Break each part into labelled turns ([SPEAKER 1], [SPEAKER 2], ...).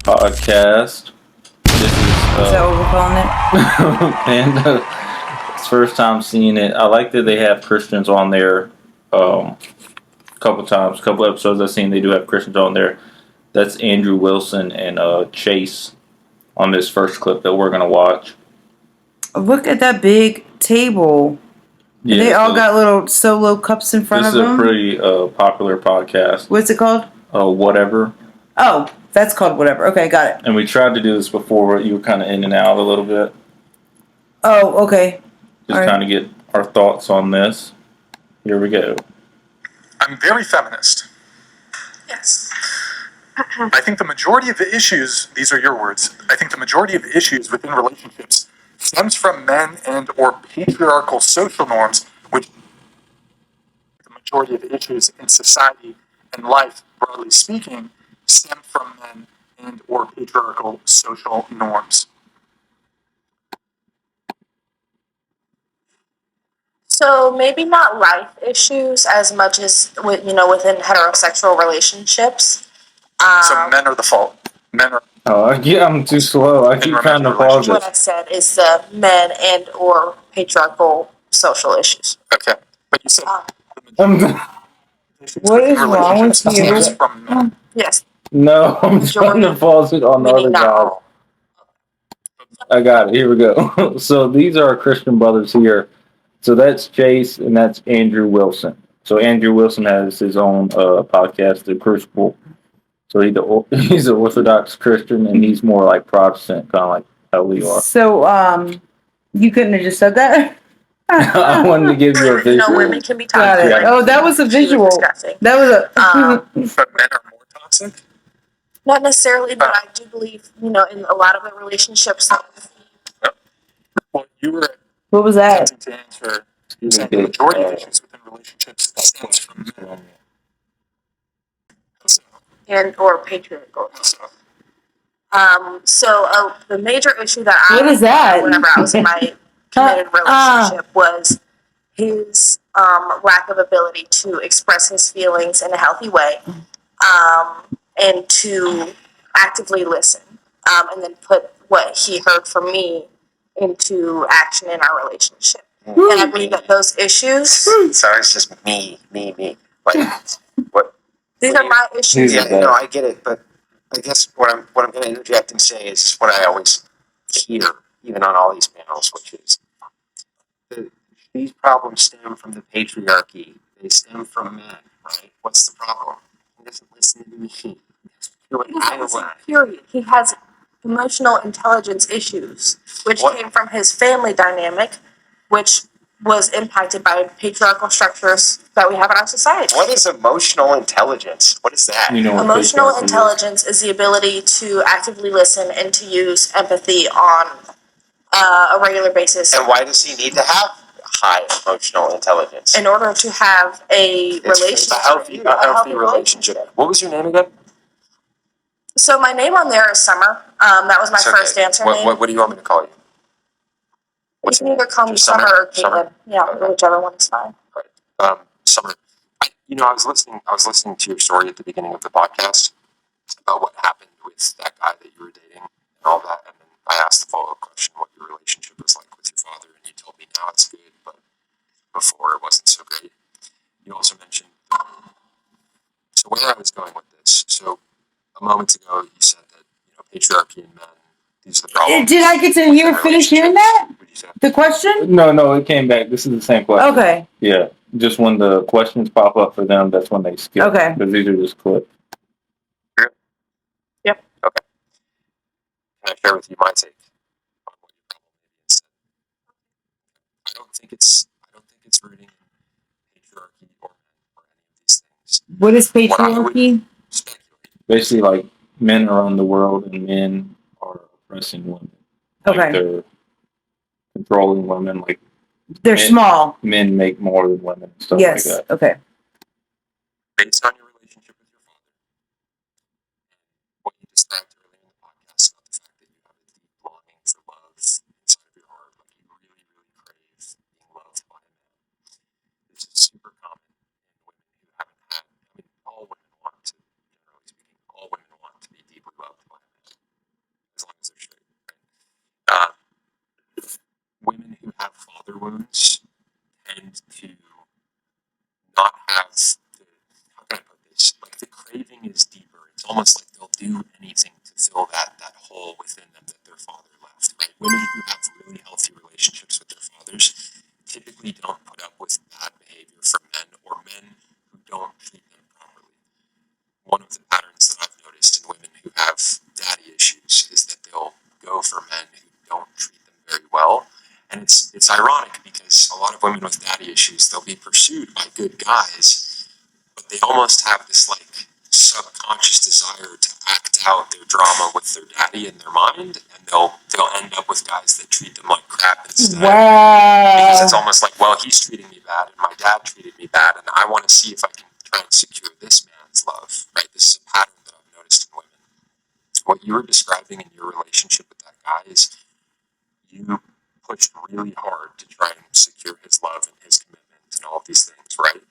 [SPEAKER 1] podcast. This is
[SPEAKER 2] Is that what we're calling it?
[SPEAKER 1] and it's first time seeing it. I like that they have Christians on there. A couple times, couple episodes I've seen, they do have Christians on there. That's Andrew Wilson and Chase on this first clip that we're gonna watch.
[SPEAKER 2] Look at that big table.
[SPEAKER 1] Yeah,
[SPEAKER 2] They all got little solo cups in front of them.
[SPEAKER 1] This is a pretty popular podcast.
[SPEAKER 2] What's it called?
[SPEAKER 1] Whatever.
[SPEAKER 2] Oh, that's called Whatever. Okay, got it.
[SPEAKER 1] And we tried to do this before, but you were kind of in and out a little bit.
[SPEAKER 2] Oh, okay.
[SPEAKER 1] Just kind of get our thoughts on this. Here we go.
[SPEAKER 3] I'm very feminist.
[SPEAKER 4] Yes.
[SPEAKER 3] I think the majority of the issues, these are your words, I think the majority of the issues within relationships stems from men and or patriarchal social norms, which the majority of the issues in society and life, broadly speaking, stem from men and or patriarchal social norms.
[SPEAKER 4] So maybe not life issues as much as within heterosexual relationships.
[SPEAKER 3] So men are the fault. Men are.
[SPEAKER 1] Oh, yeah, I'm too slow. I keep trying to pause
[SPEAKER 4] What
[SPEAKER 1] it.
[SPEAKER 4] I said is the men and or patriarchal social issues.
[SPEAKER 3] Okay, but you said
[SPEAKER 2] What is wrong with
[SPEAKER 3] stems
[SPEAKER 2] you?
[SPEAKER 3] from men.
[SPEAKER 4] Yes.
[SPEAKER 1] No, I'm trying to pause it on the other
[SPEAKER 4] Meaning not
[SPEAKER 1] guy.
[SPEAKER 4] all.
[SPEAKER 1] I got it. Here we go. So these are our Christian brothers here. So that's Chase and that's Andrew Wilson. So Andrew Wilson has his own podcast, The Crucible. So he's an Orthodox Christian and he's more like Protestant, kind of like how we are.
[SPEAKER 2] So, you couldn't have just said that?
[SPEAKER 1] I wanted to give you a visual.
[SPEAKER 4] Women can be
[SPEAKER 2] Got
[SPEAKER 4] toxic.
[SPEAKER 2] it. Oh, that was a visual.
[SPEAKER 4] Disgusting.
[SPEAKER 2] That was a.
[SPEAKER 3] But men are more toxic?
[SPEAKER 4] Not necessarily, but I do believe, in a lot of the relationships.
[SPEAKER 3] Well, you were
[SPEAKER 2] What was that?
[SPEAKER 3] attempting to answer saying the majority of issues within relationships stems from men.
[SPEAKER 4] And or patriarchal. So the major issue that I
[SPEAKER 2] What is that?
[SPEAKER 4] whenever I was in my committed relationship was his lack of ability to express his feelings in a healthy way, and to actively listen, and then put what he heard from me into action in our relationship. And I believe that those issues.
[SPEAKER 5] So it's just me. Like what?
[SPEAKER 4] These are my issues.
[SPEAKER 5] Yeah, no, I get it, but I guess what I'm going to interject and say is what I always hear, even on all these panels, which is these problems stem from the patriarchy. They stem from men, right? What's the problem? He doesn't listen to me. He doesn't do what I want.
[SPEAKER 4] Period. He has emotional intelligence issues, which came from his family dynamic, which was impacted by patriarchal structures that we have in our society.
[SPEAKER 5] What is emotional intelligence? What is that?
[SPEAKER 1] You know what
[SPEAKER 4] Emotional
[SPEAKER 1] patriarchy is?
[SPEAKER 4] intelligence is the ability to actively listen and to use empathy on a regular basis.
[SPEAKER 5] And why does he need to have high emotional intelligence?
[SPEAKER 4] In order to have a
[SPEAKER 5] It's a healthy relationship. What was your name again?
[SPEAKER 4] So my name on there is Summer. That was my
[SPEAKER 5] It's okay.
[SPEAKER 4] first answer name.
[SPEAKER 5] What do you want me to call you?
[SPEAKER 4] You can either call me
[SPEAKER 5] Just
[SPEAKER 4] Summer or
[SPEAKER 5] Summer?
[SPEAKER 4] Caitlin. Yeah,
[SPEAKER 5] Okay.
[SPEAKER 4] whichever one is fine.
[SPEAKER 5] Summer. I was listening to your story at the beginning of the podcast about what happened with that guy that you were dating and all that, and then I asked the follow-up question what your relationship was like with your father, and you told me now it's good, but before it wasn't so great. You also mentioned. So where I was going with this. So a moment ago, you said that patriarchy and men. These are the problems.
[SPEAKER 2] Did I get to hear finish hearing that?
[SPEAKER 5] What'd you say?
[SPEAKER 2] The question?
[SPEAKER 1] No, it came back. This is the same question.
[SPEAKER 2] Okay.
[SPEAKER 1] Yeah, just when the questions pop up for them, that's when they skip.
[SPEAKER 2] Okay.
[SPEAKER 1] Because these are just clips.
[SPEAKER 4] Yep.
[SPEAKER 5] Okay. Can I share with you my take on what your problem is? I don't think it's rooting in patriarchy or any of these things.
[SPEAKER 2] What is
[SPEAKER 5] What I would
[SPEAKER 2] patriarchy?
[SPEAKER 5] speculate.
[SPEAKER 1] Basically, like men are on the world and men are oppressing women. Like
[SPEAKER 2] Okay.
[SPEAKER 1] they're controlling women. Like
[SPEAKER 2] They're
[SPEAKER 1] men-
[SPEAKER 2] small.
[SPEAKER 1] men make more than women and stuff
[SPEAKER 2] Yes.
[SPEAKER 1] like that.
[SPEAKER 2] Okay.
[SPEAKER 5] Based on your relationship with your father, what you described earlier in the podcast about the fact that you have a deep longing for love inside of your heart, like you really, really crave being loved by a man. This is super common in women who haven't had, all women want to, generally speaking, all women want to be deeply loved by a man. almost like they'll do anything to fill that hole within them that their father left, right? Women who have really healthy relationships with their fathers typically don't put up with bad behavior from men or men who don't treat them properly. One of the patterns that I've noticed in women who have daddy issues is that they'll go for men who don't treat them very well. And it's ironic because a lot of women with daddy issues, they'll be pursued by good guys, but they almost have this like subconscious desire to act out their drama with their daddy in their mind, and they'll end up with guys that treat them like crap instead. Because it's almost like, well, he's treating me bad, and my dad treated me bad, and I want to see if I can try and secure this man's love, right? This is a pattern that I've noticed in women. What you were describing in your relationship with that guy is you pushed really hard to try and secure his love and his commitment and all of these things, right?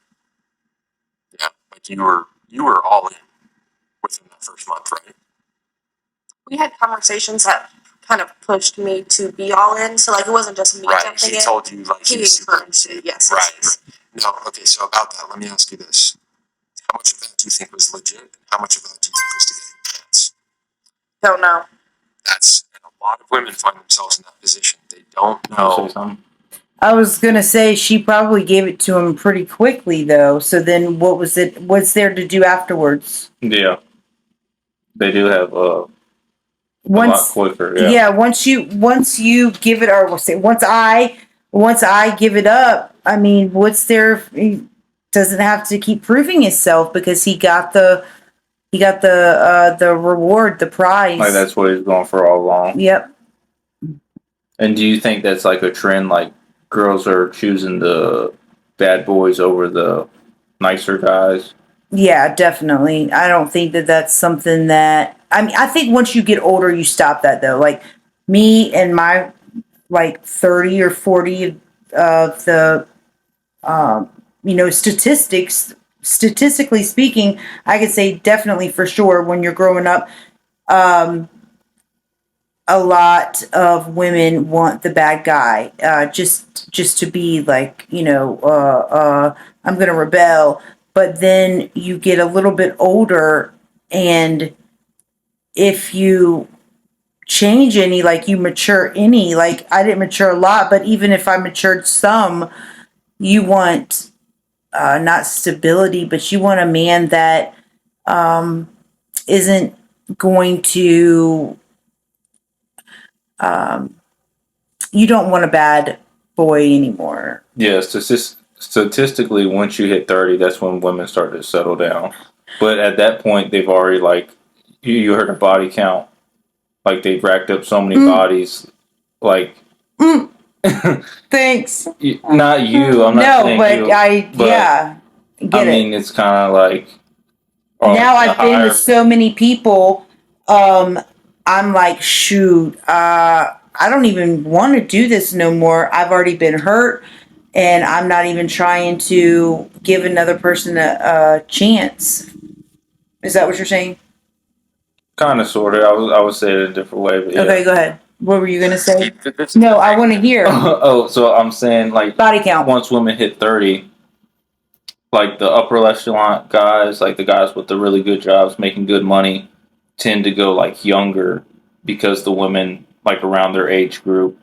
[SPEAKER 5] Yeah, like you were all in within that first month, right?
[SPEAKER 4] We had conversations that kind of pushed me to be all in. So like it wasn't just me
[SPEAKER 5] Right.
[SPEAKER 4] jumping
[SPEAKER 5] He
[SPEAKER 4] in.
[SPEAKER 5] told you like
[SPEAKER 4] He
[SPEAKER 5] he's
[SPEAKER 4] encouraged it. Yes.
[SPEAKER 5] right.
[SPEAKER 4] Yes.
[SPEAKER 5] Right. No, okay, so about that, let me ask you this. How much of that do you think was legit and how much of that do you think was to get in your pants?
[SPEAKER 4] Don't know.
[SPEAKER 5] And a lot of women find themselves in that position. They don't
[SPEAKER 1] I'll say
[SPEAKER 5] know.
[SPEAKER 1] something.
[SPEAKER 2] I was gonna say she probably gave it to him pretty quickly though. So then, what's there to do afterwards?
[SPEAKER 1] Yeah, they do have a lot
[SPEAKER 2] Once,
[SPEAKER 1] quicker.
[SPEAKER 2] yeah, once you give it, or we'll say once I give it up. I mean, what's there? He doesn't have to keep proving himself because he got the reward, the prize.
[SPEAKER 1] Like that's what he's going for all along.
[SPEAKER 2] Yep.
[SPEAKER 1] And do you think that's like a trend? Like girls are choosing the bad boys over the nicer guys?
[SPEAKER 2] Yeah, definitely. I don't think that that's something that. I mean, I think once you get older, you stop that though. Like me and my like 30 or 40 of the statistically speaking, I could say definitely for sure when you're growing up, a lot of women want the bad guy, just to be like, I'm gonna rebel. But then you get a little bit older, and if you change any, like you mature any, like I didn't mature a lot, but even if I matured some, you want not stability, but you want a man that isn't going to. You don't want a bad boy anymore.
[SPEAKER 1] Yeah, statistically, once you hit 30, that's when women start to settle down. But at that point, they've already like you heard a body count, like they've racked up so many bodies, like.
[SPEAKER 2] Thanks.
[SPEAKER 1] Not you. I'm not
[SPEAKER 2] No,
[SPEAKER 1] saying
[SPEAKER 2] but
[SPEAKER 1] you.
[SPEAKER 2] Yeah,
[SPEAKER 1] I mean, it's kind of like.
[SPEAKER 2] Now I've been with so many people. I'm like, shoot, I don't even want to do this no more. I've already been hurt, and I'm not even trying to give another person a chance. Is that what you're saying?
[SPEAKER 1] Kind of, sort of. I would say it a different way, but yeah.
[SPEAKER 2] Okay, go ahead. What were you gonna say? No, I want to hear.
[SPEAKER 1] Oh, so I'm saying like
[SPEAKER 2] Body count.
[SPEAKER 1] Once women hit 30, like the upper echelon guys, like the guys with the really good jobs, making good money, tend to go like younger because the women like around their age group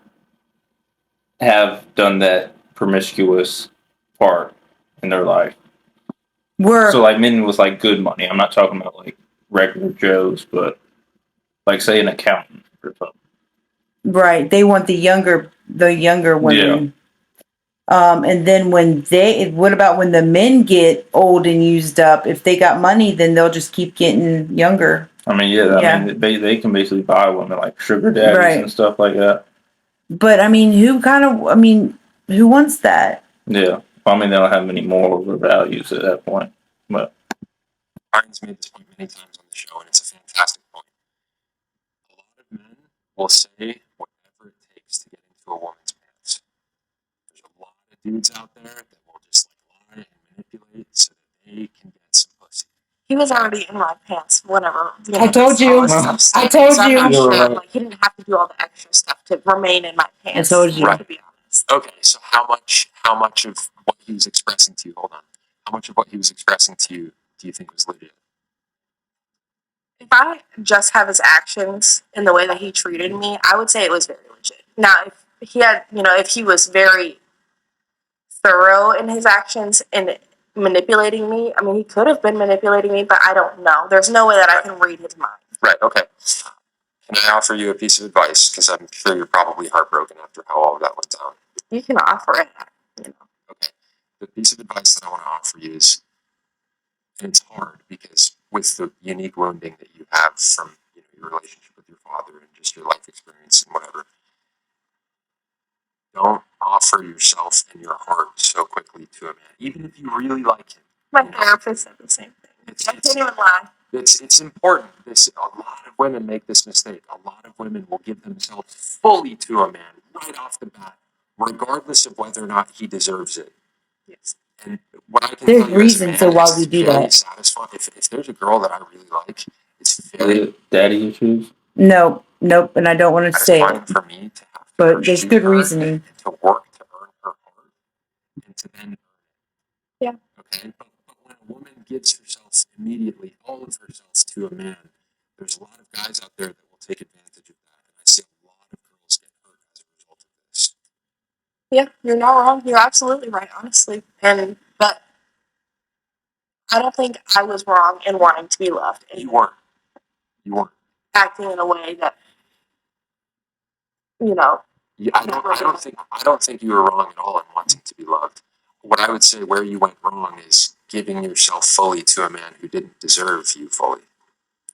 [SPEAKER 1] have done that promiscuous part in their life. So like men with like good money. I'm not talking about like regular Joes, but like say an accountant or something.
[SPEAKER 2] Right. They want the younger women. Yeah. And then what about when the men get old and used up? If they got money, then they'll just keep getting younger.
[SPEAKER 1] I mean, I mean, they can basically buy women like sugar daddies and stuff like that.
[SPEAKER 2] But I mean, who wants that?
[SPEAKER 1] Yeah. I mean, they don't have many morals or values at that point. But
[SPEAKER 5] Ryan's made this point many times on the show, and it's a fantastic point. A lot of men will say whatever it takes to get into a woman's pants. There's a lot of dudes out there that will just like lie and manipulate so that they can get some pussy.
[SPEAKER 4] He was already in my pants whenever.
[SPEAKER 2] I told you. I told you.
[SPEAKER 4] I'm not sure. Like he didn't have to do all the extra stuff to remain in my pants.
[SPEAKER 2] I told you.
[SPEAKER 5] Right.
[SPEAKER 4] To be honest.
[SPEAKER 5] Okay, so how much of what he was expressing to you? Hold on. How much of what he was expressing to you do you think was legit?
[SPEAKER 4] If I just have his actions and the way that he treated me, I would say it was very legit. Now, if he had, if he was very thorough in his actions and manipulating me, I mean, he could have been manipulating me, but I don't know. There's no way that I can read his mind.
[SPEAKER 5] Right, okay. Can I offer you a piece of advice? Because I'm sure you're probably heartbroken after how all of that went down.
[SPEAKER 4] You can offer it,
[SPEAKER 5] Okay. The piece of advice that I want to offer you is, and it's hard because with the unique wounding that you have from your relationship with your father and just your life experience and whatever, don't offer yourself and your heart so quickly to a man, even if you really like him.
[SPEAKER 4] My therapist said the same thing. I can't even lie.
[SPEAKER 5] It's important. A lot of women make this mistake. A lot of women will give themselves fully to a man right off the bat, regardless of whether or not he deserves it.
[SPEAKER 4] Yes.
[SPEAKER 5] And what I can
[SPEAKER 2] There's
[SPEAKER 5] tell you as a
[SPEAKER 2] reasons
[SPEAKER 5] man,
[SPEAKER 2] to why
[SPEAKER 5] it's
[SPEAKER 2] we do
[SPEAKER 5] very
[SPEAKER 2] that.
[SPEAKER 5] satisfying. If there's a girl that I really like, it's very
[SPEAKER 1] Daddy issues.
[SPEAKER 2] Nope, and I don't want to say
[SPEAKER 5] satisfying
[SPEAKER 2] it,
[SPEAKER 5] for me to have to
[SPEAKER 2] but there's
[SPEAKER 5] pursue
[SPEAKER 2] good
[SPEAKER 5] her
[SPEAKER 2] reasoning.
[SPEAKER 5] and to work to earn her heart and to then
[SPEAKER 4] Yeah.
[SPEAKER 5] Okay, but when a woman gives herself immediately, all of herself to a man, there's a lot of guys out there that will take advantage of that, and I see a lot of girls get hurt as a result of this.
[SPEAKER 4] Yeah, you're not wrong. You're absolutely right, honestly. But I don't think I was wrong in wanting to be loved and
[SPEAKER 5] You weren't. You weren't.
[SPEAKER 4] acting in a way that,
[SPEAKER 5] Yeah, I don't think you were wrong at all in wanting to be loved. What I would say where you went wrong is giving yourself fully to a man who didn't deserve you fully.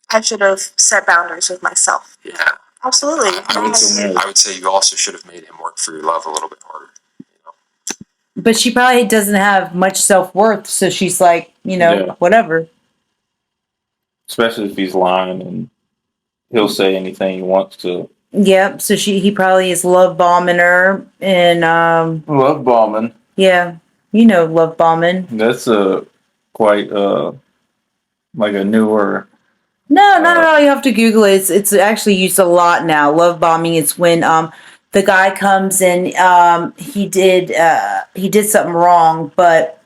[SPEAKER 4] I should have set boundaries with myself.
[SPEAKER 5] Yeah.
[SPEAKER 4] Absolutely.
[SPEAKER 5] I would say you also should have made him work for your love a little bit harder.
[SPEAKER 2] But she probably doesn't have much self-worth, so she's like,
[SPEAKER 1] Yeah.
[SPEAKER 2] whatever.
[SPEAKER 1] Especially if he's lying and he'll say anything he wants to.
[SPEAKER 2] Yep. So he probably is love bombing her, and
[SPEAKER 1] Love bombing.
[SPEAKER 2] yeah, love bombing.
[SPEAKER 1] That's quite like a newer.
[SPEAKER 2] No, not at all. You have to Google it. It's actually used a lot now. Love bombing. It's when the guy comes and he did something wrong, but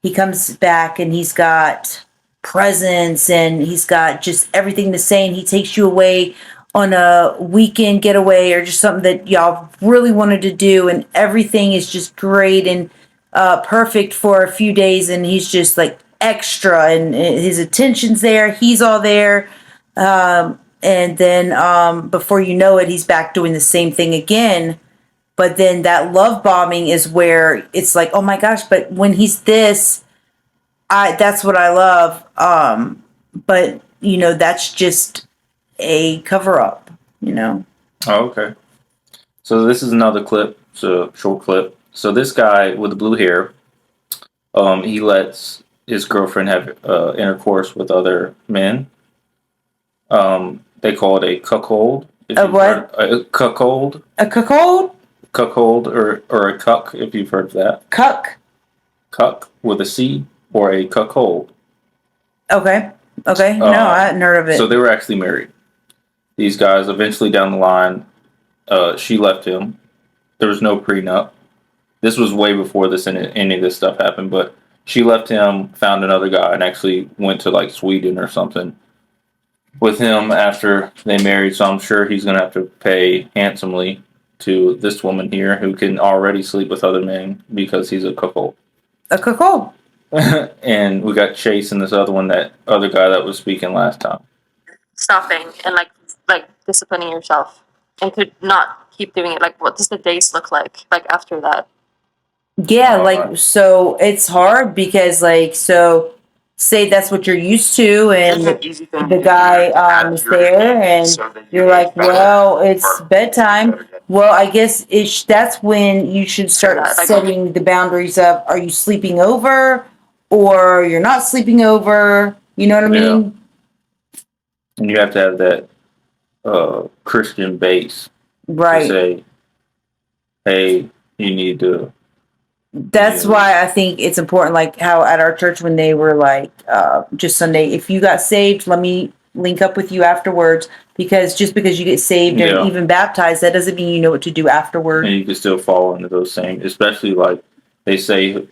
[SPEAKER 2] he comes back and he's got presents and he's got just everything to say, and he takes you away on a weekend getaway or just something that y'all really wanted to do, and everything is just great and perfect for a few days, and he's just like extra, and his attention's there, he's all there, and then before you know it, he's back doing the same thing again. But then that love bombing is where it's like, oh my gosh, but when he's this, that's what I love. But that's just a cover up,
[SPEAKER 1] Oh, okay. So this is another clip. It's a short clip. So this guy with the blue hair, he lets his girlfriend have intercourse with other men. They call it a cuckold.
[SPEAKER 2] A what?
[SPEAKER 1] A cuckold.
[SPEAKER 2] A cuckold?
[SPEAKER 1] Cuckold or a cuck, if you've heard of that.
[SPEAKER 2] Cuck?
[SPEAKER 1] Cuck with a C, or a cuckold.
[SPEAKER 2] Okay. No, I hadn't heard of it.
[SPEAKER 1] So they were actually married. These guys, eventually down the line, she left him. There was no prenup. This was way before any of this stuff happened, but she left him, found another guy, and actually went to like Sweden or something with him after they married. So I'm sure he's going to have to pay handsomely to this woman here who can already sleep with other men because he's a cuckold.
[SPEAKER 2] A cuckold.
[SPEAKER 1] And we got Chase and this other one, that other guy that was speaking last time.
[SPEAKER 4] Stopping and like disciplining yourself and could not keep doing it. Like, what does the days look like after that?
[SPEAKER 2] Yeah, so it's hard because so say that's what you're used to, and the guy is there, and you're like, well, it's bedtime. Well, I guess that's when you should start setting the boundaries of, are you sleeping over or you're not sleeping over? You know what I mean?
[SPEAKER 1] And you have to have that Christian base
[SPEAKER 2] right?
[SPEAKER 1] To say, hey, you need to.
[SPEAKER 2] That's why I think it's important, like how at our church when they were like, just Sunday, if you got saved, let me link up with you afterwards, because just because you get saved and even baptized, that doesn't mean you know what to do afterward.
[SPEAKER 1] And you can still fall into those same, especially like they say,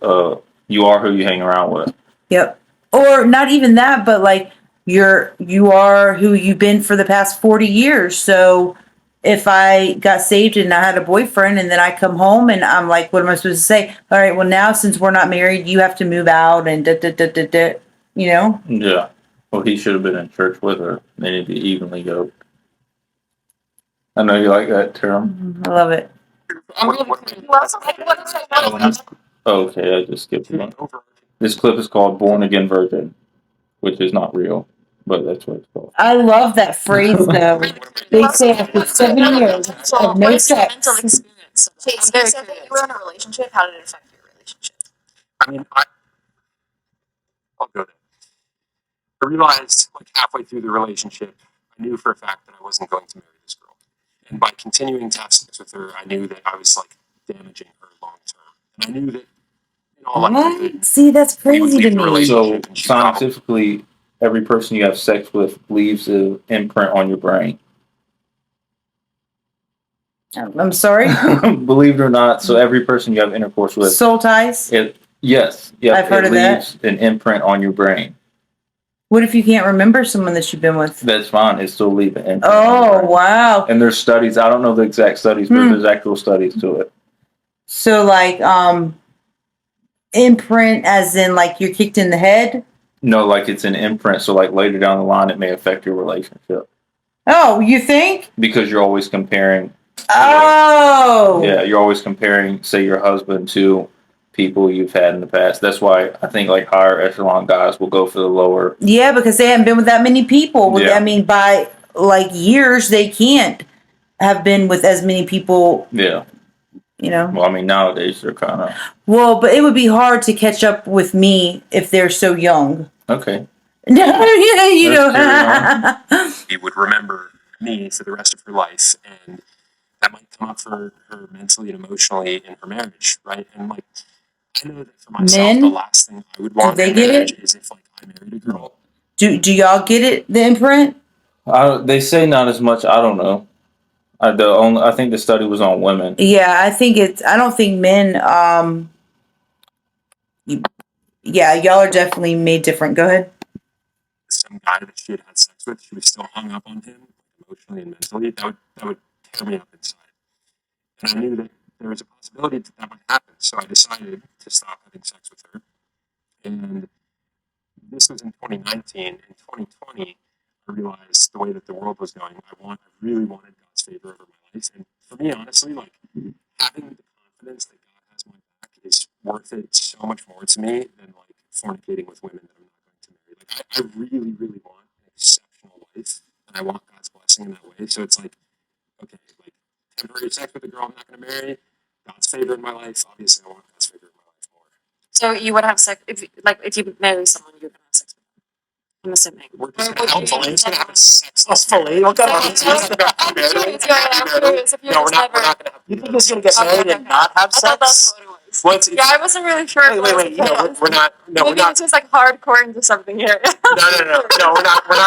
[SPEAKER 1] you are who you hang around with.
[SPEAKER 2] Yep. Or not even that, but like you are who you've been for the past 40 years. So if I got saved and I had a boyfriend and then I come home and I'm like, what am I supposed to say? All right, well now since we're not married, you have to move out and you know?
[SPEAKER 1] Yeah. Well, he should have been in church with her. They need to evenly go. I know you like that term.
[SPEAKER 2] I love it.
[SPEAKER 1] Okay, I just skipped one. This clip is called Born Again Virgin, which is not real, but that's what it's called.
[SPEAKER 2] I love that phrase though. They say after 7 years of no sex.
[SPEAKER 4] Chase, you said that you were in a relationship. How did it affect your relationship?
[SPEAKER 5] I mean, I'll go there. I realized like halfway through the relationship, I knew for a fact that I wasn't going to marry this girl. And by continuing to have sex with her, I knew that I was like damaging her long term. And I knew that in all likelihood,
[SPEAKER 2] What? See, that's
[SPEAKER 5] we would
[SPEAKER 2] crazy to
[SPEAKER 5] leave the
[SPEAKER 2] me.
[SPEAKER 5] relationship.
[SPEAKER 1] So
[SPEAKER 5] and she probably-
[SPEAKER 1] scientifically, every person you have sex with leaves an imprint on your brain.
[SPEAKER 2] I'm sorry?
[SPEAKER 1] Believe it or not, so every person you have intercourse with,
[SPEAKER 2] Soul ties?
[SPEAKER 1] yes,
[SPEAKER 2] I've heard
[SPEAKER 1] it
[SPEAKER 2] of that.
[SPEAKER 1] leaves an imprint on your brain.
[SPEAKER 2] What if you can't remember someone that you've been with?
[SPEAKER 1] That's fine. It still leaves an imprint. On your
[SPEAKER 2] Oh,
[SPEAKER 1] brain.
[SPEAKER 2] wow.
[SPEAKER 1] And there's studies. I don't know the exact studies, but there's actual studies to it.
[SPEAKER 2] So, like, imprint as in, like, you're kicked in the head?
[SPEAKER 1] No, like it's an imprint. So, like later down the line, it may affect your relationship
[SPEAKER 2] Oh, you think?
[SPEAKER 1] because you're always comparing.
[SPEAKER 2] Oh.
[SPEAKER 1] Yeah, you're always comparing, say, your husband to people you've had in the past. That's why I think like higher echelon guys will go for the lower.
[SPEAKER 2] Yeah, because they haven't been with that many people.
[SPEAKER 1] Yeah.
[SPEAKER 2] I mean, by like years, they can't have been with as many people,
[SPEAKER 1] Yeah.
[SPEAKER 2] you know.
[SPEAKER 1] Well, I mean, nowadays they're kind of
[SPEAKER 2] Well, but it would be hard to catch up with me if they're so young.
[SPEAKER 1] okay.
[SPEAKER 2] No, yeah, you
[SPEAKER 1] Let's
[SPEAKER 2] know.
[SPEAKER 5] She would remember me for the rest of her life, and that might come up for her mentally and emotionally in her marriage, right? And like, I know that for myself,
[SPEAKER 2] Men?
[SPEAKER 5] the last thing I would want
[SPEAKER 2] they
[SPEAKER 5] in
[SPEAKER 2] get
[SPEAKER 5] marriage
[SPEAKER 2] it?
[SPEAKER 5] is if like I married a girl.
[SPEAKER 2] Do y'all get it? The imprint?
[SPEAKER 1] They say not as much. I don't know. I think the study was on women.
[SPEAKER 2] Yeah, I think it's. I don't think men. Yeah, y'all are definitely made different. Go ahead.
[SPEAKER 5] Some guy that she had sex with, she was still hung up on him emotionally and mentally. That would tear me up inside. And I knew that there was a possibility that might happen. So I decided to stop having sex with her. And this was in 2019. In 2020, I realized the way that the world was going, I really wanted God's favor over my life. And for me, honestly, like having the confidence that God has my back is worth it so much more to me than like fornicating with women that I'm not going to marry. Like I really, really want an exceptional life, and I want God's blessing in that way. So it's like, okay, like temporary sex with a girl I'm not going to marry, God's favor in my life. Obviously, I want God's favor in my life more.
[SPEAKER 4] So you would have sex if you marry someone, you're gonna have sex with them. I'm assuming.
[SPEAKER 5] We're just going to have Elaine's going to have a sex. Elaine, what kind of
[SPEAKER 4] I'm curious if you
[SPEAKER 5] No, we're
[SPEAKER 4] just
[SPEAKER 5] not.
[SPEAKER 4] never.
[SPEAKER 5] We're not going to have.
[SPEAKER 6] You think he's gonna get married and not have
[SPEAKER 4] I thought that's
[SPEAKER 6] sex?
[SPEAKER 4] what it was.
[SPEAKER 5] Well, it's,
[SPEAKER 4] Yeah, I wasn't really sure. if it was
[SPEAKER 5] wait. You know,
[SPEAKER 4] chaos.
[SPEAKER 5] we're not. No, we're
[SPEAKER 4] Maybe
[SPEAKER 5] not.
[SPEAKER 4] it's just like hardcore into something here.
[SPEAKER 5] No, we're not going to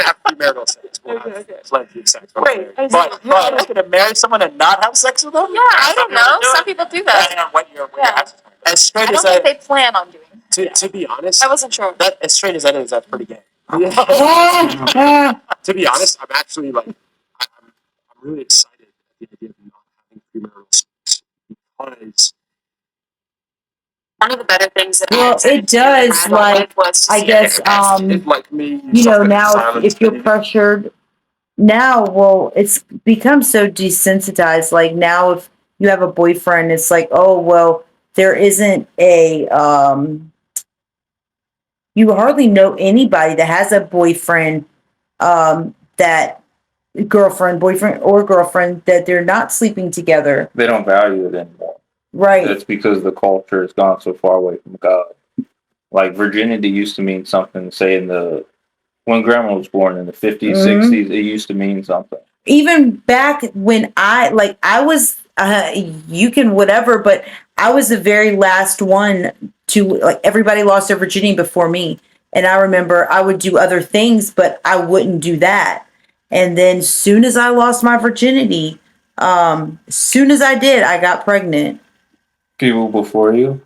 [SPEAKER 5] have premarital sex. We'll have
[SPEAKER 4] Okay.
[SPEAKER 5] plenty of sex.
[SPEAKER 6] Wait,
[SPEAKER 4] I see.
[SPEAKER 6] but you're just gonna marry someone and not have sex with them?
[SPEAKER 4] Yeah, I don't know. Some people do that.
[SPEAKER 5] Depending on what your
[SPEAKER 4] Yeah.
[SPEAKER 5] access point.
[SPEAKER 6] As
[SPEAKER 4] I
[SPEAKER 6] straight
[SPEAKER 4] don't
[SPEAKER 6] as
[SPEAKER 4] think
[SPEAKER 6] that,
[SPEAKER 4] they plan on doing it.
[SPEAKER 5] To be honest,
[SPEAKER 4] I wasn't sure.
[SPEAKER 6] that as straight as that is, that's pretty gay.
[SPEAKER 5] to be honest, I'm actually like, I'm really excited at the idea of not having premarital sex because
[SPEAKER 4] One of the better things that
[SPEAKER 2] Well, it does, like, I guess,
[SPEAKER 5] it like me.
[SPEAKER 2] you know, now if you're pressured, now, well, it's become so desensitized. Like now, if you have a boyfriend, it's like, oh, well, there isn't a, you hardly know anybody that has a boyfriend, that boyfriend or girlfriend that they're not sleeping together.
[SPEAKER 1] They don't value it anymore.
[SPEAKER 2] Right.
[SPEAKER 1] That's because the culture has gone so far away from God. Like virginity used to mean something, say when grandma was born in the 50s,
[SPEAKER 2] Mhm.
[SPEAKER 1] 60s, it used to mean something.
[SPEAKER 2] Even back when I was, you can whatever, but I was the very last one to, like, everybody lost their virginity before me. And I remember I would do other things, but I wouldn't do that. And then soon as I lost my virginity, soon as I did, I got pregnant.
[SPEAKER 1] People before you,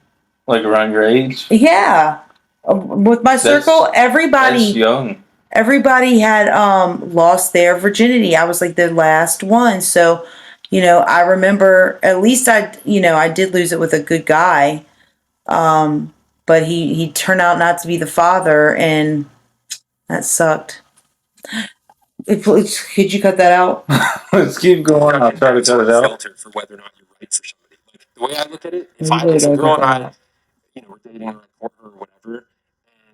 [SPEAKER 1] like around your age,
[SPEAKER 2] Yeah. With my circle,
[SPEAKER 1] that's
[SPEAKER 2] everybody,
[SPEAKER 1] young.
[SPEAKER 2] everybody had lost their virginity. I was like the last one. So, I remember at least I did lose it with a good guy. But he turned out not to be the father, and that sucked. Could you cut that out?
[SPEAKER 1] Let's keep going. I'll try to cut it out.
[SPEAKER 5] Filter for whether or not you're right for somebody. Like the way I look at it, if a girl and I, we're dating or whatever,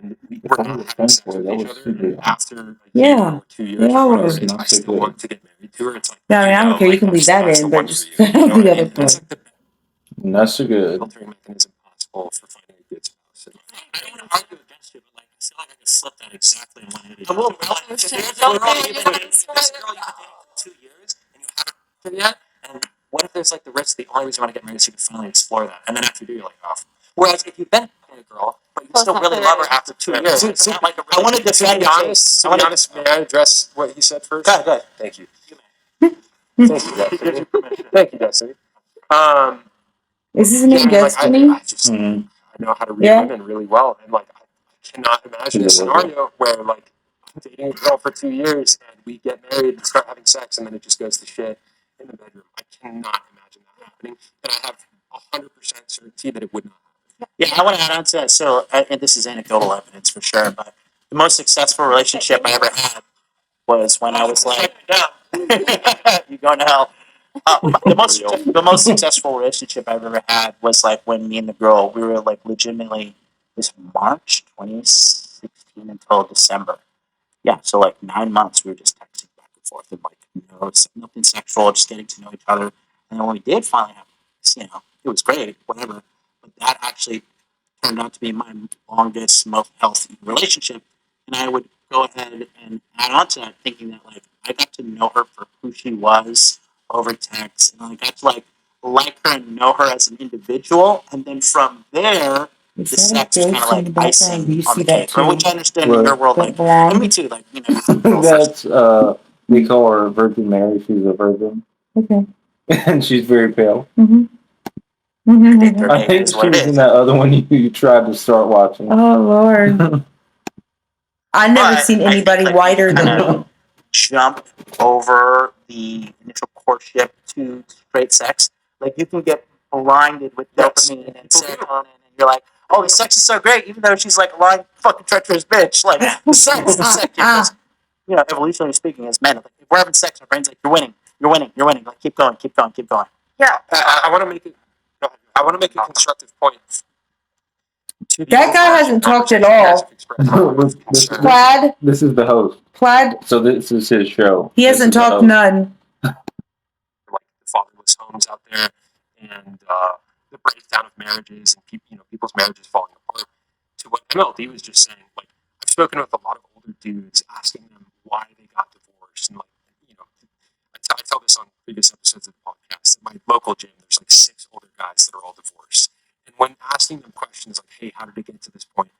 [SPEAKER 5] and we're not having sex with each other, and after a year or 2 years,
[SPEAKER 2] Yeah,
[SPEAKER 5] or
[SPEAKER 2] I
[SPEAKER 5] whatever, I still want to get married to her. It's like,
[SPEAKER 2] No, I mean, I don't care. You can leave that in, but just the other
[SPEAKER 5] That's
[SPEAKER 2] part.
[SPEAKER 5] like the
[SPEAKER 1] Not so good.
[SPEAKER 5] filtering mechanism possible for finding a good spouse. And I don't want to argue against you, but like I feel like I can slip that exactly in 180.
[SPEAKER 6] A little
[SPEAKER 5] If there's a girl you've been dating for 2 years and you haven't met her yet, and what if there's like the risk the only reason you want to get married is so you can finally explore that, and then after you do, you're like, oh. Whereas if you've been with a girl, but you still really love her after 2 years, it's not like a
[SPEAKER 6] I want to defend
[SPEAKER 5] be honest. To be honest, may I address what he said first?
[SPEAKER 6] Go ahead.
[SPEAKER 5] Thank you. Thank you, Destiny. Thank you, Destiny.
[SPEAKER 2] Is his name Destiny?
[SPEAKER 5] I just I know how to read women really well, and like I cannot imagine a scenario where like I'm dating a girl for 2 years and we get married and start having sex and then it just goes to shit in the bedroom. I cannot imagine that happening, and I have 100% certainty that it would not happen.
[SPEAKER 6] Yeah, I want to add on to that. So, and this is anecdotal evidence for sure, but the most successful relationship I ever had was when I was like, "You going to hell?" The most successful relationship I've ever had was like when me and the girl we were like legitimately this March 2016 until December. Yeah, so like 9 months we were just texting back and forth and like nothing sexual, just getting to know each other. And then when we did finally have, it was great, whatever. But that actually turned out to be my longest, most healthy relationship. And I would go ahead and add on to that, thinking that like I got to know her for who she was over text, and I got to like her and know her as an individual, and then from there, the sex was kind of like icing on the cake. Which I understand in your world, like, and me too, like
[SPEAKER 1] That's they call her Virgin Mary. She's a virgin. Okay. And she's very pale. I think she was in that other one you tried to start watching.
[SPEAKER 2] Oh Lord. I've never seen anybody whiter than me.
[SPEAKER 6] Jump over the initial courtship to straight sex. Like you can get blinded with dopamine and serotonin, and you're like, "Oh, the sex is so great," even though she's like a lying, fucking treacherous bitch. Like the sex, because, evolutionarily speaking, as men, like, if we're having sex, our brain's like, "You're winning, you're winning, you're winning." Like keep going, keep going, keep going.
[SPEAKER 5] Yeah, I want to make it. I want to make a constructive point.
[SPEAKER 2] That guy hasn't talked at all. Plaid.
[SPEAKER 1] This is the host.
[SPEAKER 2] Plaid.
[SPEAKER 1] So this is his show.
[SPEAKER 2] He hasn't talked none.
[SPEAKER 5] Like the fatherless homes out there, and the breakdown of marriages, and people's marriages falling apart. To what MLD was just saying, like I've spoken with a lot of older dudes, asking them why they got divorced, and I tell this on previous episodes of the podcast. At my local gym, there's like 6 older guys that are all divorced. And when asking them questions like, "Hey, how did it get to this point?"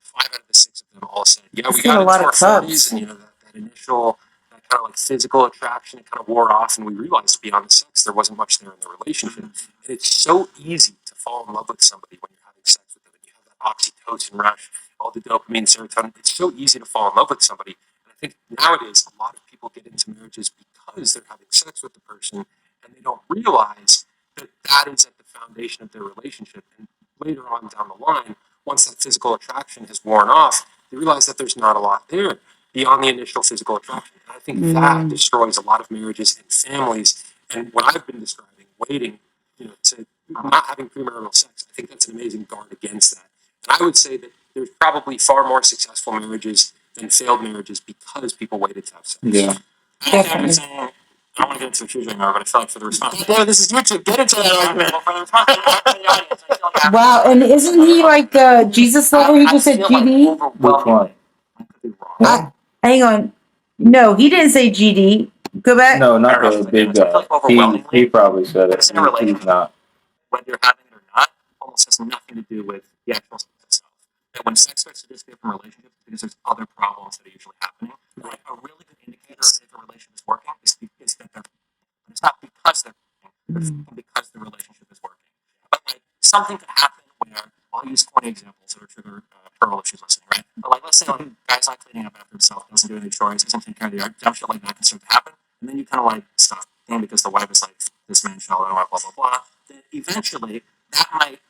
[SPEAKER 5] 5 out of the 6 of them all said, "Yeah, we got into our 40s, and that initial, that kind of like physical attraction, it kind of wore off, and we realized beyond the sex, there wasn't much there in the relationship." And it's so easy to fall in love with somebody when you're having sex with them, and you have that oxytocin rush, all the dopamine, serotonin. It's so easy to fall in love with somebody. And I think nowadays a lot of people get into marriages because they're having sex with the person, and they don't realize that that is at the foundation of their relationship. And later on down the line, once that physical attraction has worn off, they realize that there's not a lot there beyond the initial physical attraction. And I think that destroys a lot of marriages and families. And what I've been describing, waiting, to not having premarital sex, I think that's an amazing guard against that. And I would say that there's probably far more successful marriages than failed marriages because people waited to have sex.
[SPEAKER 1] Yeah.
[SPEAKER 6] Definitely. I don't want to get into a huge anymore, but I feel like for the response. David, this is YouTube. Get into that argument.
[SPEAKER 2] Wow, and isn't he like Jesus level? He just said GD.
[SPEAKER 1] Which one?
[SPEAKER 2] Hang on. No, he didn't say GD. Go back.
[SPEAKER 1] No, not the big guy. He probably said it. He's not.
[SPEAKER 5] Whether you're having it or not, almost has nothing to do with the actual sex itself. And when sex starts to disappear from relationships, because there's other problems that are usually happening. Like a really good indicator of if a relationship is working is that it's not because they're working, but because the relationship is working. But like something could happen where I'll use corny examples that are trigger pearl if she's listening, right? But like let's say like guys not cleaning up after
[SPEAKER 6] himself, doesn't do any chores, doesn't take care of the yard, dumb shit like that can start to happen. And then you kind of like stop. And because the wife is like, this man shall know, blah, blah, blah. Then eventually that might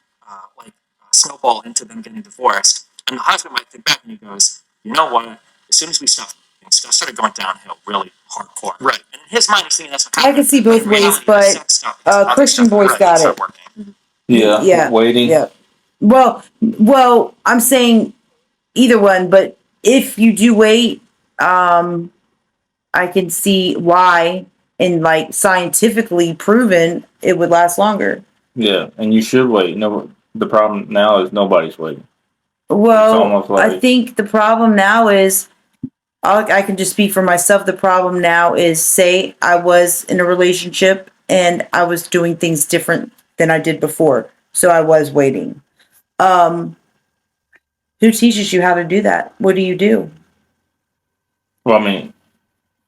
[SPEAKER 6] snowball into them getting divorced. And the husband might think back and he goes, you know what? As soon as we stopped, stuff started going downhill really hardcore.
[SPEAKER 3] Right.
[SPEAKER 6] And in his mind, he's thinking that's what
[SPEAKER 2] I
[SPEAKER 6] happened.
[SPEAKER 2] can see
[SPEAKER 6] But
[SPEAKER 2] both
[SPEAKER 6] in
[SPEAKER 2] ways,
[SPEAKER 6] reality, the
[SPEAKER 2] but
[SPEAKER 6] sex stuff, other
[SPEAKER 2] Christian
[SPEAKER 6] stuff,
[SPEAKER 2] boys
[SPEAKER 6] right,
[SPEAKER 2] got
[SPEAKER 6] it's not
[SPEAKER 2] it.
[SPEAKER 6] working.
[SPEAKER 1] Yeah, waiting.
[SPEAKER 2] Yeah. Well, I'm saying either one, but if you do wait, I can see why, and like scientifically proven, it would last longer.
[SPEAKER 1] Yeah, and you should wait. No, the problem now is nobody's waiting.
[SPEAKER 2] Well,
[SPEAKER 1] almost like-
[SPEAKER 2] I think the problem now is, I can just speak for myself. The problem now is, say I was in a relationship and I was doing things different than I did before, so I was waiting. Who teaches you how to do that? What do you do?
[SPEAKER 1] Well, I mean,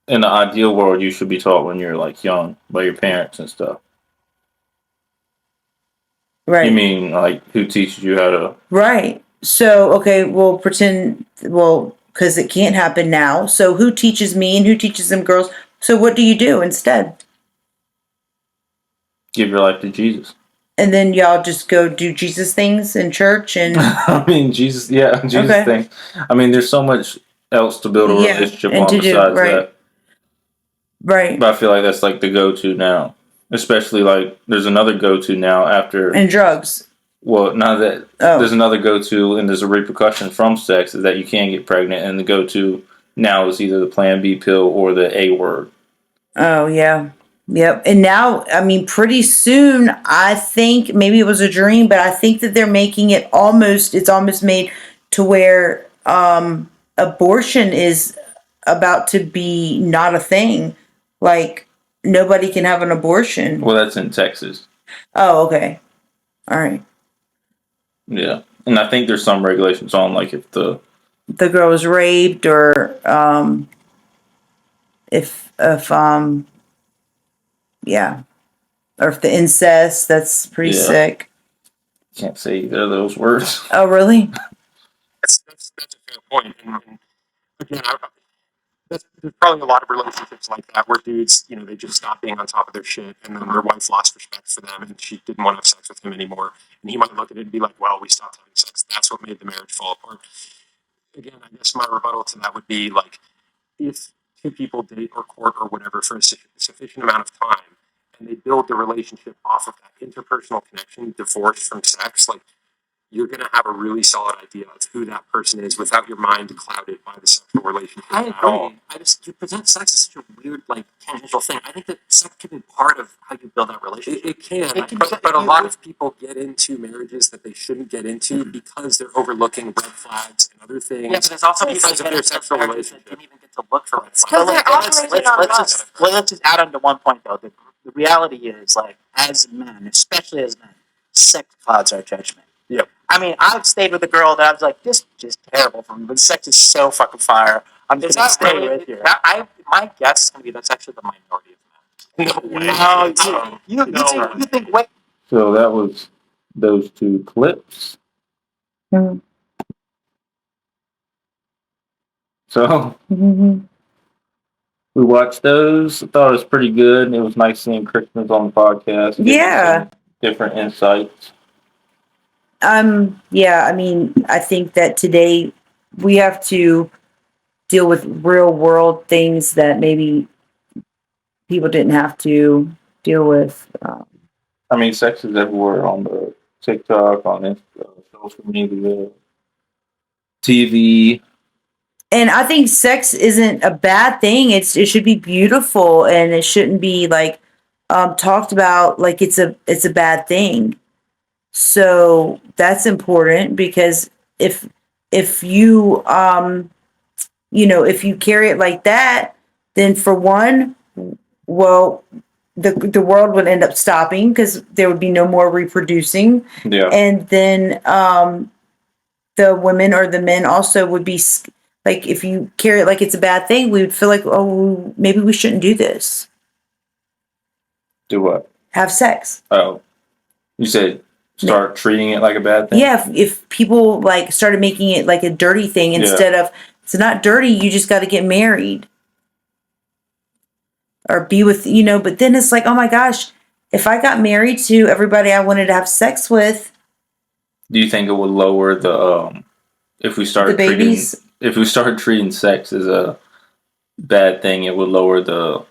[SPEAKER 1] in the ideal world, you should be taught when you're like young by your parents and stuff.
[SPEAKER 2] Right.
[SPEAKER 1] You mean like who teaches you how to?
[SPEAKER 2] Right. So, okay, we'll pretend, because it can't happen now. So, who teaches me and who teaches them girls? So, what do you do instead?
[SPEAKER 1] Give your life to Jesus.
[SPEAKER 2] And then y'all just go do Jesus things in church and.
[SPEAKER 1] I mean, Jesus
[SPEAKER 2] Okay.
[SPEAKER 1] thing. I mean, there's so much else to build a
[SPEAKER 2] Yeah,
[SPEAKER 1] relationship
[SPEAKER 2] and
[SPEAKER 1] on
[SPEAKER 2] to do,
[SPEAKER 1] besides
[SPEAKER 2] right.
[SPEAKER 1] that.
[SPEAKER 2] Right.
[SPEAKER 1] But I feel like that's like the go-to now. Especially like there's another go-to now after.
[SPEAKER 2] And drugs.
[SPEAKER 1] Well, now that there's another go-to and there's a repercussion from sex is that you can get pregnant, and the go-to now is either the Plan B pill or the A word.
[SPEAKER 2] Oh, yeah. Yep. And now, I mean, pretty soon, I think maybe it was a dream, but I think that they're making it it's almost made to where abortion is about to be not a thing. Like, nobody can have an abortion.
[SPEAKER 1] Well, that's in Texas.
[SPEAKER 2] Oh, okay. All right.
[SPEAKER 1] Yeah. And I think there's some regulations on like if the
[SPEAKER 2] girl was raped or if yeah, or if the incest, that's pretty sick.
[SPEAKER 1] Can't say either of those words.
[SPEAKER 2] Oh, really?
[SPEAKER 5] That's a fair point. And again, there's probably a lot of relationships like that where dudes, they just stopped being on top of their shit, and then their wife lost respect for them, and she didn't want to have sex with him anymore. And he might look at it and be like, "Well, we stopped having sex. That's what made the marriage fall apart." Again, I guess my rebuttal to that would be like, if two people date or court or whatever for a sufficient amount of time, and they build the relationship off of that interpersonal connection, divorced from sex, like, you're going to have a really solid idea of who that person is without your mind clouded by the sexual relationship
[SPEAKER 6] I
[SPEAKER 5] at all.
[SPEAKER 6] agree. You present sex as such a weird, like, tangential thing. I think that sex can be part of how you build that relationship.
[SPEAKER 5] It can,
[SPEAKER 6] It can
[SPEAKER 5] but a lot of people get into marriages that they shouldn't get into because they're overlooking red flags and other things.
[SPEAKER 6] Yeah, but there's also people
[SPEAKER 5] because
[SPEAKER 6] that
[SPEAKER 5] of
[SPEAKER 6] get
[SPEAKER 5] their
[SPEAKER 6] into
[SPEAKER 5] sexual
[SPEAKER 6] marriages that
[SPEAKER 5] relationship.
[SPEAKER 6] didn't even get to look for red flags.
[SPEAKER 4] Because they're operating on lust.
[SPEAKER 6] Let's just add on to one point, though. The reality is, like, as men, especially as men, sex clouds our judgment.
[SPEAKER 5] Yep.
[SPEAKER 6] I mean, I've stayed with a girl that I was like, this is just terrible for me, but sex is so fucking fire. I'm just gonna stay with you. My guess is gonna be that's actually the minority of men.
[SPEAKER 5] No way.
[SPEAKER 6] You think, wait.
[SPEAKER 1] So that was those two clips.
[SPEAKER 2] Mhm.
[SPEAKER 1] So we watched those. I thought it was pretty good. It was nice seeing Christians on the podcast.
[SPEAKER 2] Yeah.
[SPEAKER 1] Some different insights.
[SPEAKER 2] Yeah, I mean, I think that today we have to deal with real world things that maybe people didn't have to deal with.
[SPEAKER 1] I mean, sex is everywhere on the TikTok, on social media, TV.
[SPEAKER 2] And I think sex isn't a bad thing. It should be beautiful, and it shouldn't be like talked about like it's a bad thing. So that's important, because if you if you carry it like that, then for one, well, the world would end up stopping because there would be no more reproducing.
[SPEAKER 1] Yeah.
[SPEAKER 2] And then the women or the men also would be like, if you carry it like it's a bad thing, we would feel like, oh, maybe we shouldn't do this.
[SPEAKER 1] Do what?
[SPEAKER 2] Have sex.
[SPEAKER 1] Oh, you said start treating it like a bad thing?
[SPEAKER 2] Yeah, if people like started making it like a dirty thing instead of It's not dirty. You just got to get married or be with, but then it's like, oh my gosh, if I got married to everybody I wanted to have sex with,
[SPEAKER 1] Do you think it would lower the if we started
[SPEAKER 2] the babies?
[SPEAKER 1] treating sex as a bad thing, it would lower the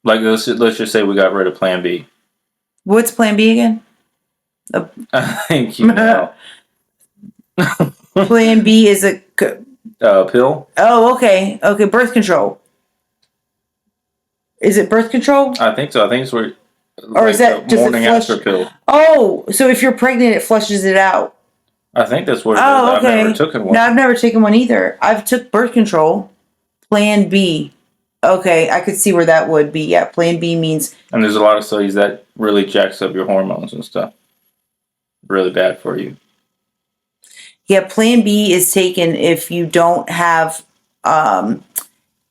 [SPEAKER 1] like let's just say we got rid of Plan B.
[SPEAKER 2] What's Plan B again?
[SPEAKER 1] I think you know.
[SPEAKER 2] Plan B is a
[SPEAKER 1] Pill.
[SPEAKER 2] Oh, okay. Okay, birth control. Is it birth control?
[SPEAKER 1] I think so. I think it's where.
[SPEAKER 2] Or is that just
[SPEAKER 1] morning after pill?
[SPEAKER 2] Oh, so if you're pregnant, it flushes it out.
[SPEAKER 1] I think that's what it is.
[SPEAKER 2] Oh, okay.
[SPEAKER 1] I've never taken one.
[SPEAKER 2] No, I've never taken one either. I've took birth control. Plan B. Okay, I could see where that would be. Yeah, Plan B means.
[SPEAKER 1] And there's a lot of studies that really jacks up your hormones and stuff. Really bad for you.
[SPEAKER 2] Yeah, Plan B is taken if you don't have,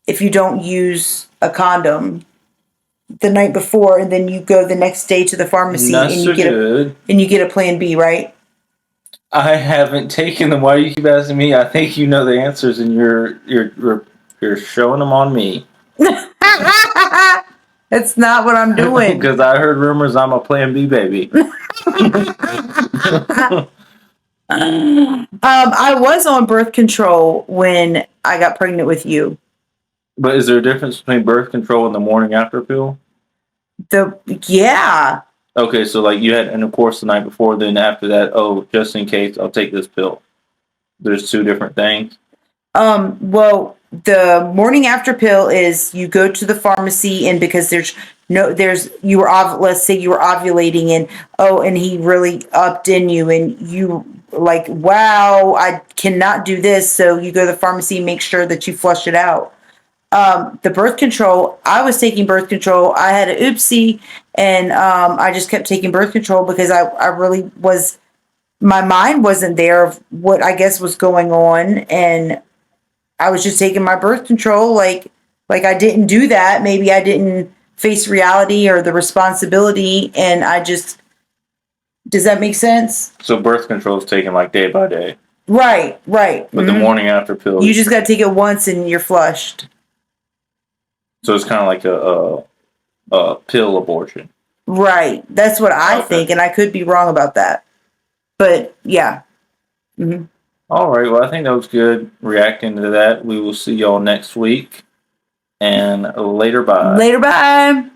[SPEAKER 2] if you don't use a condom the night before, and then you go the next day to the pharmacy and you get a Plan B, right?
[SPEAKER 1] I haven't taken them. Why do you keep asking me? I think you know the answers, and you're showing them on me.
[SPEAKER 2] That's not what I'm doing.
[SPEAKER 1] Because I heard rumors I'm a Plan B baby.
[SPEAKER 2] I was on birth control when I got pregnant with you.
[SPEAKER 1] But is there a difference between birth control and the morning after pill?
[SPEAKER 2] Yeah.
[SPEAKER 1] Okay, so like you had intercourse the night before, then after that, oh, just in case, I'll take this pill. There's two different things.
[SPEAKER 2] Well, the morning after pill is you go to the pharmacy, and because let's say you were ovulating, and he really upped in you, and you like, wow, I cannot do this. So you go to the pharmacy, make sure that you flush it out. The birth control, I was taking birth control. I had an oopsie, and I just kept taking birth control because I really was, my mind wasn't there of what I guess was going on, and I was just taking my birth control like I didn't do that. Maybe I didn't face reality or the responsibility, and does that make sense?
[SPEAKER 1] So birth control is taken like day by day.
[SPEAKER 2] Right.
[SPEAKER 1] But the morning after pill,
[SPEAKER 2] you just got to take it once and you're flushed.
[SPEAKER 1] So it's kind of like a pill abortion.
[SPEAKER 2] Right. That's what I think, and I could be wrong about that. But yeah. Mm-hmm.
[SPEAKER 1] All right. Well, I think that was good reacting to that. We will see y'all next week. And later, bye.
[SPEAKER 2] Later, bye.